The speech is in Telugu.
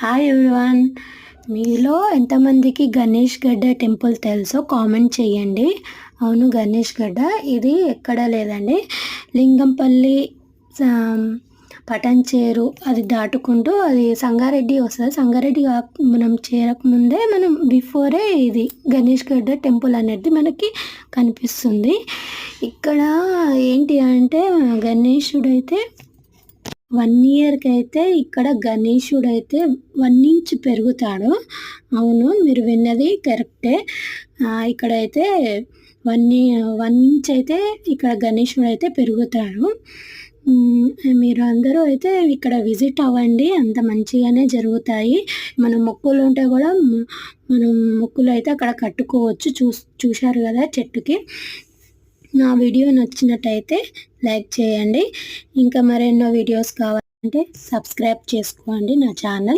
హాయ్ ఎవ్రీవన్, మీలో ఎంతమందికి గణేష్ గడ్డ టెంపుల్ తెలుసో కామెంట్ చేయండి. అవును, గణేష్ గడ్డ ఇది ఎక్కడ లేదండి, లింగంపల్లి పటంచేరు అది దాటుకుంటూ అది సంగారెడ్డి వస్తుంది. సంగారెడ్డి మనం చేరకముందే మనం బిఫోరే ఇది గణేష్ గడ్డ టెంపుల్ అనేది మనకి కనిపిస్తుంది. ఇక్కడ ఏంటి అంటే గణేశుడైతే 1 ఇయర్కి అయితే ఇక్కడ గణేశుడైతే 1 ఇంచ్ పెరుగుతాడు. అవును, మీరు విన్నది కరెక్టే. ఇక్కడైతే 1 ఇంచ్ అయితే ఇక్కడ గణేశుడు అయితే పెరుగుతాడు. మీరు అందరూ అయితే ఇక్కడ విజిట్ అవ్వండి, అంత మంచిగానే జరుగుతాయి. మన మొక్కులు ఉంటే కూడా మనం మొక్కులు అయితే అక్కడ కట్టుకోవచ్చు. చూశారు కదా చెట్టుకి. నా వీడియో నచ్చినట్టయితే లైక్ చేయండి. ఇంకా మరెన్నో వీడియోస్ కావాలంటే సబ్స్క్రైబ్ చేసుకోండి నా ఛానల్.